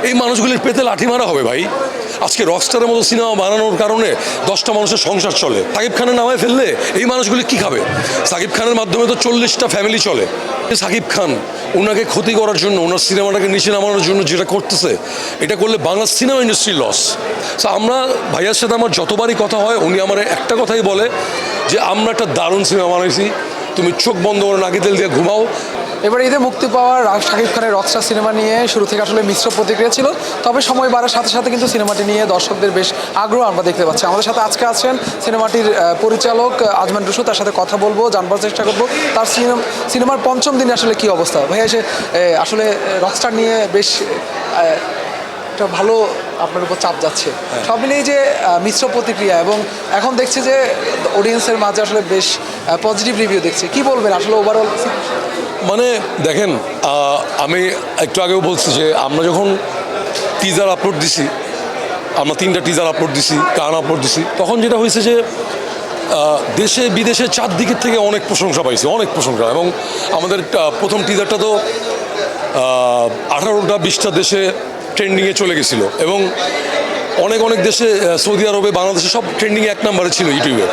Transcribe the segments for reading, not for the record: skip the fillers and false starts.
এই মানুষগুলির পেতে লাঠি মারা হবে ভাই। আজকে রকস্টারের মতো সিনেমা বানানোর কারণে 10টা মানুষের সংসার চলে। সাকিব খানের নামায় ফেললে এই মানুষগুলি কি খাবে? সাকিব খানের মাধ্যমে তো 40টা ফ্যামিলি চলে। সাকিব খান ওনাকে ক্ষতি করার জন্য, ওনার সিনেমাটাকে নিচে নামানোর জন্য যেটা করতেছে, এটা করলে বাংলা সিনেমা ইন্ডাস্ট্রির লস। সো আমরা ভাইয়ার সাথে আমার যতবারই কথা হয়, উনি আমার একটা কথাই বলে যে আমরা একটা দারুণ সিনেমা বানাইছি, তুমি চোখ বন্ধ করে নাকি তেল দিয়ে ঘুমাও। এবার ঈদে মুক্তি পাওয়া শাকিব খানের রকস্টার সিনেমা নিয়ে শুরু থেকে আসলে মিশ্র প্রতিক্রিয়া ছিল, তবে সময় বাড়ার সাথে সাথে কিন্তু সিনেমাটি নিয়ে দর্শকদের বেশ আগ্রহ আমরা দেখতে পাচ্ছি। আমাদের সাথে আজকে আছেন সিনেমাটির পরিচালক আজমান রুশু, তার সাথে কথা বলবো, জানবার চেষ্টা করবো তার সিনেমার পঞ্চম দিনে আসলে কি অবস্থা। ভাইয়া এসে আসলে রকস্টার নিয়ে বেশ একটা ভালো আপনার উপর চাপ যাচ্ছে, সব মিলিয়ে যে মিশ্র প্রতিক্রিয়া, এবং এখন দেখছি যে অডিয়েন্সের মাঝে আসলে বেশ পজিটিভ রিভিউ দেখছি, কি বলবেন আসলে ওভারঅল? মানে দেখেন, আমি একটু আগেও বলছি যে আমরা যখন টিজার আপলোড দিছি, আমরা 3টা টিজার আপলোড দিছি, গান আপলোড দিছি, তখন যেটা হয়েছে যে দেশে বিদেশে চারদিকের থেকে অনেক প্রশংসা পাইছি, অনেক প্রশংসা। এবং আমাদের প্রথম টিজারটা তো 18টা 20টা দেশে ট্রেন্ডিংয়ে চলে গেছিলো, এবং অনেক অনেক দেশে, সৌদি আরবে, বাংলাদেশে সব ট্রেন্ডিংয়ে 1 নম্বরে ছিল ইউটিউবে।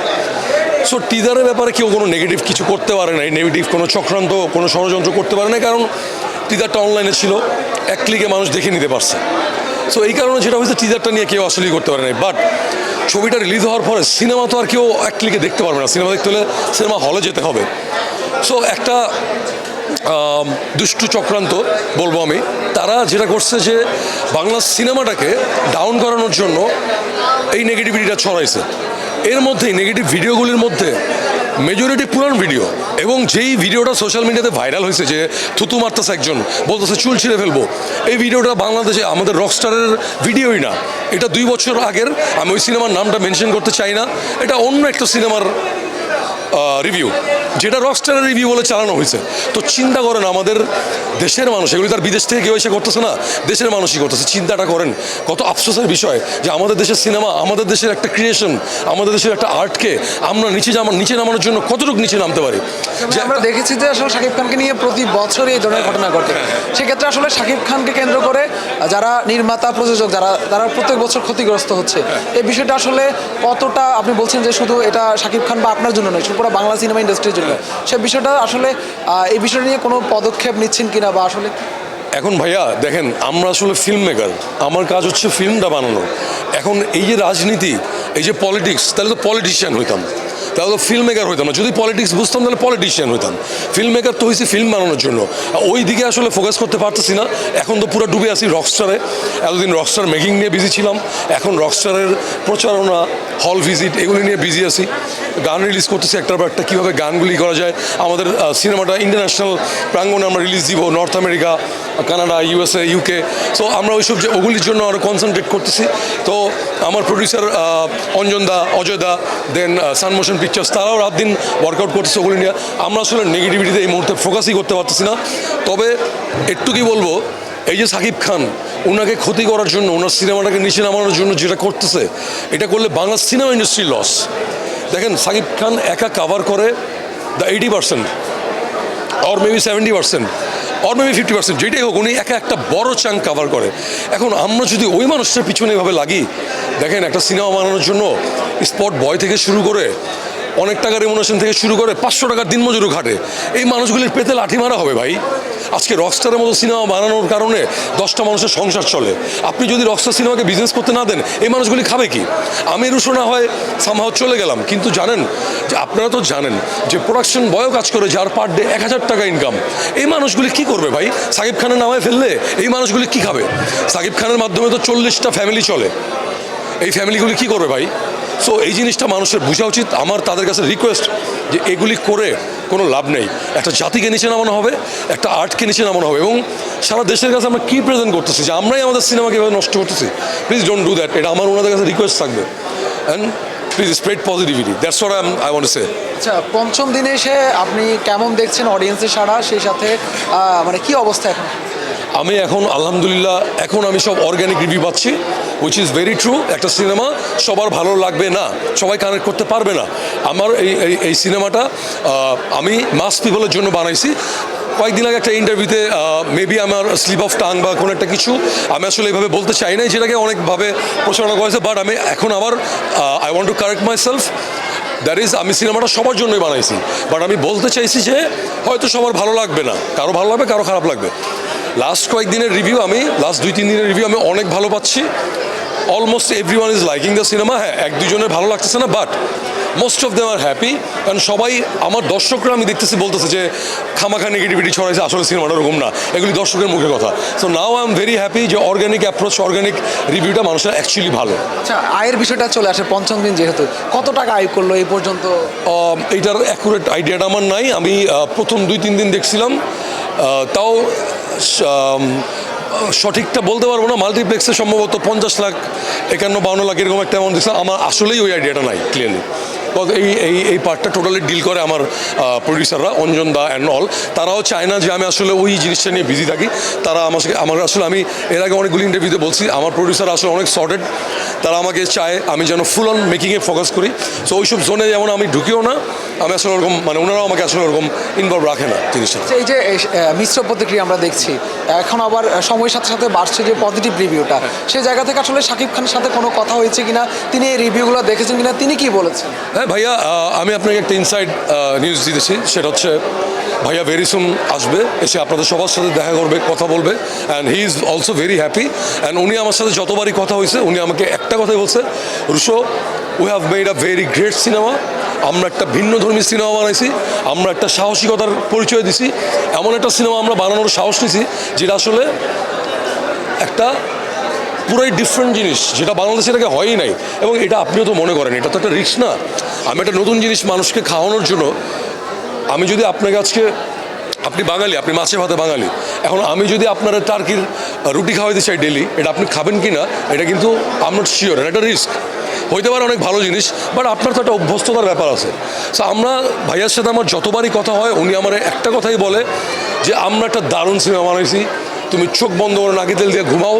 সো টিজারের ব্যাপারে কেউ কোনো নেগেটিভ কিছু করতে পারে নাই, নেগেটিভ কোনো চক্রান্ত, কোনো ষড়যন্ত্র করতে পারে না, কারণ টিজারটা অনলাইনে ছিল, 1 ক্লিকে মানুষ দেখে নিতে পারছে। সো এই কারণে যেটা হয়েছে, টিজারটা নিয়ে কেউ আসলেই করতে পারে নাই। বাট ছবিটা রিলিজ হওয়ার পরে সিনেমা তো আর কেউ 1 ক্লিকে দেখতে পারবে না, সিনেমা দেখতে হলে সিনেমা হলে যেতে হবে। সো একটা দুষ্টু চক্রান্ত বলবো আমি, তারা যেটা করছে যে বাংলা সিনেমাটাকে ডাউন করানোর জন্য এই নেগেটিভিটিটা ছড়াইছে। এর মধ্যেই নেগেটিভ ভিডিওগুলির মধ্যে মেজরিটি পুরান ভিডিও, এবং যেই ভিডিওটা সোশ্যাল মিডিয়াতে ভাইরাল হয়েছে যে থুতু মারতেছে একজন, বলতেছে চুল ছিঁড়ে ফেলবো, এই ভিডিওটা বাংলাদেশে আমাদের রকস্টারের ভিডিওই না, এটা 2 বছর আগের। আমি ওই সিনেমার নামটা মেনশন করতে চাই না, এটা অন্য একটা সিনেমার রিভিউ, যেটা রকস্টারের রিভিউ বলে চালানো হয়েছে। তো চিন্তা করেন, আমাদের দেশের মানুষ, এগুলি তার বিদেশ থেকে কেউ এসে করতেছে না, দেশের মানুষই করতেছে। চিন্তাটা করেন, কত আফসোসের বিষয় যে আমাদের দেশের সিনেমা, আমাদের দেশের একটা ক্রিয়েশন, আমাদের দেশের একটা আর্টকে আমরা নিচে নামানোর জন্য কতটুকু নিচে নামতে পারি। যে আমরা দেখেছি যে আসলে শাকিব খানকে নিয়ে প্রতি বছরই এই ধরনের ঘটনা ঘটে, সেক্ষেত্রে আসলে শাকিব খানকে কেন্দ্র করে যারা নির্মাতা, প্রযোজক, যারা প্রত্যেক বছর ক্ষতিগ্রস্ত হচ্ছে, এই বিষয়টা আসলে কতটা, আপনি বলছেন যে শুধু এটা শাকিব খান বা আপনার জন্য নয়, পুরো বাংলা সিনেমা ইন্ডাস্ট্রির জন্য, সে বিষয়টা আসলে এই বিষয়টা নিয়ে কোনো পদক্ষেপ নিচ্ছেন কিনা, বা আসলে? এখন ভাইয়া দেখেন, আমরা আসলে ফিল্ম মেকার, আমার কাজ হচ্ছে ফিল্মটা বানানো। এখন এই যে রাজনীতি, এই যে পলিটিক্স, তাহলে তো পলিটিশিয়ান হইতাম, তাহলে তো ফিল্ম মেকার হইতাম না। যদি পলিটিক্স বুঝতাম তাহলে পলিটিশিয়ান হইতাম। ফিল্ম মেকার তো হয়েছি ফিল্ম বানানোর জন্য, ওই দিকে আসলে ফোকাস করতে পারতেছি না। এখন তো পুরো ডুবে আছি রকস্টারে। এতদিন রকস্টার মেকিং নিয়ে বিজি ছিলাম, এখন রকস্টারের প্রচারণা, হল ভিজিট, এগুলি নিয়ে বিজি আছি। গান রিলিজ করতেছি একটার পর একটা, কীভাবে গানগুলি করা যায়। আমাদের সিনেমাটা ইন্টারন্যাশনাল প্রাঙ্গণে আমরা রিলিজ দিব, north America, Canada, USA, UK। So আমরা ওইসব যে ওগুলির জন্য আরও কনসেন্ট্রেট করতেছি। তো আমার প্রডিউসার অঞ্জন দা, অজয় দা, দেন সান মোশন পিকচার্স, তারাও রাত দিন ওয়ার্কআউট করতেছে ওগুলি নিয়ে। আমরা আসলে নেগেটিভিটিতে এই মুহূর্তে ফোকাসই করতে পারতেছি না। তবে একটু কি বলবো, এই যে সাকিব খান ওনাকে ক্ষতি করার জন্য, ওনার সিনেমাটাকে নিচে নামানোর জন্য যেটা করতেছে, এটা করলে বাংলা সিনেমা ইন্ডাস্ট্রির লস। দেখেন, সাকিব খান একা কাভার করে the 80% or maybe 70% or maybe 50%, যেটাই হোক, উনি একা একটা বড় চাঙ্ক কাভার করে। এখন আমরা যদি ওই মানুষটার পিছনে এভাবে লাগি, দেখেন একটা সিনেমা বানানোর জন্য স্পট বয় থেকে শুরু করে, অনেক টাকার রেমুনেশন থেকে শুরু করে 500 টাকার দিনমজুরও ঘাটে, এই মানুষগুলির পেতে লাঠি মারা হবে ভাই। আজকে রকস্টারের মতো সিনেমা বানানোর কারণে 10টা মানুষের সংসার চলে। আপনি যদি রকস্টার সিনেমাকে বিজনেস করতে না দেন, এই মানুষগুলি খাবে কি? আমি রুশো না হয় সামহাও চলে গেলাম, কিন্তু জানেন যে, আপনারা তো জানেন যে প্রোডাকশন বয়ও কাজ করে, যার পার ডে 1000 টাকা ইনকাম। এই মানুষগুলি কি করবে ভাই? সাকিব খানের নামায় ফেললে এই মানুষগুলি কি খাবে? সাকিব খানের মাধ্যমে তো 40টা ফ্যামিলি চলে, এই ফ্যামিলিগুলি কি করবে ভাই? সো এই জিনিসটা মানুষের বোঝা উচিত। আমার তাদের কাছে রিকোয়েস্ট যে এগুলি করে কোনো লাভ নেই। একটা জাতিকে নিচে নামানো হবে, একটা আর্টকে নিচে নামানো হবে, এবং সারা দেশের কাছে আমরা কী প্রেজেন্ট করতেছি যে আমরাই আমাদের সিনেমাকে এভাবে নষ্ট করতেছি। Please don't do that. এটা আমার ওনাদের কাছে রিকোয়েস্ট থাকবে, and please spread positivity. That's what I want to say. আচ্ছা, পঞ্চম দিনে এসে আপনি কেমন দেখছেন অডিয়েন্সের সাড়া, সেই সাথে মানে কি অবস্থা এখন? আমি এখন আলহামদুলিল্লাহ, এখন আমি সব অর্গ্যানিক রিভিউ পাচ্ছি, উইচ ইজ ভেরি ট্রু। একটা সিনেমা সবার ভালো লাগবে না, সবাই কানেক্ট করতে পারবে না। আমার এই সিনেমাটা আমি মাস পিপলের জন্য বানাইছি, কয়েকদিন আগে একটা ইন্টারভিউতে মেবি আমার স্লিপ অফ টাং বা কোনো একটা কিছু আমি আসলে এইভাবে বলতে চাই না, যেটাকে অনেকভাবে প্রচারণা করেছে, বাট আমি এখন আবার I want to correct my self. That is আমি সিনেমাটা সবার জন্যই বানাইছি, বাট আমি বলতে চাইছি যে হয়তো সবার ভালো লাগবে না, কারো ভালো লাগবে কারো খারাপ লাগবে। লাস্ট কয়েকদিনের রিভিউ আমি লাস্ট 2-3 দিনের রিভিউ আমি অনেক ভালো পাচ্ছি। Almost everyone is liking the cinema. হ্যাঁ, 1-2 জনের ভালো লাগতেছে না, but most of them are happy. কারণ সবাই আমার দর্শকরা আমি দেখতেছি বলতেছে যে খামাখা নেগেটিভিটি ছড়াইছে, আসলে সিনেমাটা ওরকম না, এগুলি দর্শকের মুখে কথা। So now I am very happy যে অর্গানিক অ্যাপ্রোচ, অর্গানিক রিভিউটা মানুষের অ্যাকচুয়ালি ভালো। আচ্ছা, আয়ের বিষয়টা চলে আসে পঞ্চম দিন, যেহেতু কত টাকা আয় করলো এই পর্যন্ত? এইটার অ্যাকুরেট আইডিয়াটা আমার নাই। আমি প্রথম 2-3 দিন দেখছিলাম, তাও সঠিকটা বলতে পারবো না। মাল্টিপ্লেক্সে সম্ভবত 50 লাখ, 51-52 লাখ এরকম একটা অ্যামাউন্ট দিচ্ছে। আমার আসলেই ওই আইডিয়াটা নাই ক্লিয়ারলি। এই পার্টটা টোটালি ডিল করে আমার প্রডিউসাররা, অঞ্জন দা অ্যান্ড অল। তারাও চায় না যে আমি আসলে ওই জিনিসটা নিয়ে বিজি থাকি। তারা আমার আসলে আমি এর আগে অনেকগুলি ইন্টারভিউতে বলছি, আমার প্রডিউসার আসলে অনেক সর্টেড। তারা আমাকে চায় আমি যেন ফুল অন মেকিংয়ে ফোকাস করি। সো ওইসব জোনে যেমন আমি ঢুকিও না, আমি আসলে ওরকম মানে ওনারাও আমাকে আসলে ওরকম ইনভলভ রাখে না জিনিসটা। এই যে মিশ্র প্রতিক্রিয়া আমরা দেখছি, এখন আবার সময়ের সাথে সাথে বাড়ছে যে পজিটিভ রিভিউটা, সেই জায়গা থেকে আসলে শাকিব খানের সাথে কোনো কথা হয়েছে কিনা, তিনি এই রিভিউগুলো দেখেছেন কিনা, তিনি কি বলেছেন? হ্যাঁ ভাইয়া, আমি আপনাকে একটা ইনসাইড নিউজ দিতেছি। সেটা হচ্ছে ভাইয়া ভেরি সুন আসবে, এসে আপনাদের সবার সাথে দেখা করবে, কথা বলবে, and he is also very happy. And উনি আমার সাথে যতবারই কথা হয়েছে উনি আমাকে একটা কথাই বলছে, Rusho we have made a very great cinema. আমরা একটা ভিন্নধর্মী সিনেমা বানাইছি, আমরা একটা সাহসিকতার পরিচয় দিছি, এমন একটা সিনেমা আমরা বানানোর সাহস নিছি যেটা আসলে একটা পুরাই ডিফারেন্ট জিনিস, যেটা বাংলাদেশে এটাকে হয়ই নাই। এবং এটা আপনিও তো মনে করেন এটা তো একটা রিস্ক না। আমি একটা নতুন জিনিস মানুষকে খাওয়ানোর জন্য, আমি যদি আপনাকে আজকে, আপনি বাঙালি, আপনি মাছে ভাতে বাঙালি, এখন আমি যদি আপনার টার্কির রুটি খাওয়াইতে চাই ডেলি, এটা আপনি খাবেন কি না এটা কিন্তু আই নট শিওর, এটা একটা রিস্ক। হইতে পারে অনেক ভালো জিনিস, বাট আপনার তো একটা অভ্যস্ততার ব্যাপার আছে। সো আমরা ভাইয়ার সাথে আমার যতবারই কথা হয় উনি আমার একটা কথাই বলে যে আমরা একটা দারুণ সিনেমা বানাইছি, তুমি চোখ বন্ধ করে নাকি তেল দিয়ে ঘুমাও,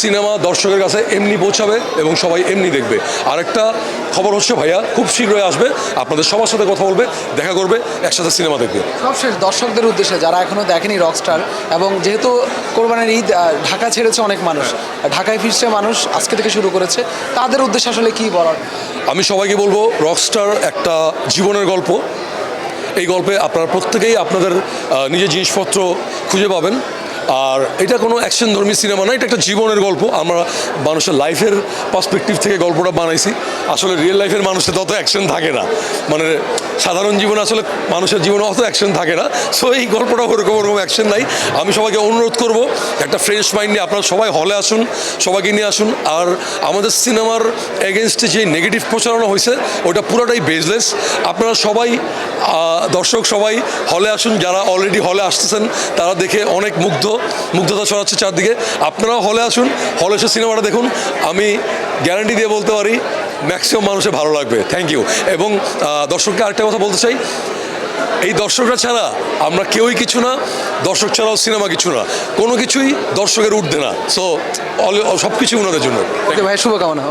সিনেমা দর্শকের কাছে এমনি পৌঁছাবে এবং সবাই এমনি দেখবে। আরেকটা খবর হচ্ছে ভাইয়া খুব শীঘ্রই আসবে, আপনাদের সবার সাথে কথা বলবে, দেখা করবে, একসাথে সিনেমা দেখবে। সবশেষ দর্শকদের উদ্দেশ্যে, যারা এখনও দেখেনি রকস্টার, এবং যেহেতু কোরবানির ঈদ, ঢাকা ছেড়েছে অনেক মানুষ, ঢাকায় ফিরছে মানুষ আজকে থেকে শুরু করেছে, তাদের উদ্দেশ্যে আসলে কী বলার? আমি সবাইকে বলবো রকস্টার একটা জীবনের গল্প। এই গল্পে আপনারা প্রত্যেকেই আপনাদের নিজের জিনিসপত্র খুঁজে পাবেন। আর এটা কোনো অ্যাকশনধর্মী সিনেমা না, এটা একটা জীবনের গল্প। আমরা মানুষের লাইফের পার্সপেক্টিভ থেকে গল্পটা বানাইছি। আসলে রিয়েল লাইফের মানুষের তত অ্যাকশন থাকে না, মানে সাধারণ জীবনে আসলে মানুষের জীবনে অত অ্যাকশন থাকে না। সো এই গল্পটা ওরকম অ্যাকশন নাই। আমি সবাইকে অনুরোধ করব একটা ফ্রেশ মাইন্ড নিয়ে আপনারা সবাই হলে আসুন, সবাইকে নিয়ে আসুন। আর আমাদের সিনেমার এগেনস্টে যে নেগেটিভ প্রচারণা হয়েছে ওটা পুরোটাই বেসলেস। আপনারা সবাই দর্শক সবাই হলে আসুন, যারা অলরেডি হলে আসতেছেন তারা দেখে অনেক মুগ্ধতা ছড়াচ্ছে চারদিকে। আপনারাও হলে আসুন, হলে এসে সিনেমাটা দেখুন। আমি গ্যারান্টি দিয়ে বলতে পারি ম্যাক্সিমাম মানুষের ভালো লাগবে। Thank you. এবং দর্শককে আরেকটা কথা বলতে চাই, এই দর্শকরা ছাড়া আমরা কেউই কিছু না, দর্শক ছাড়াও সিনেমা কিছু না, কোনো কিছুই দর্শকের ঊর্ধ্বে না। সো সব কিছুই ওনাদের জন্য। ওকে ভাই, শুভকামনা।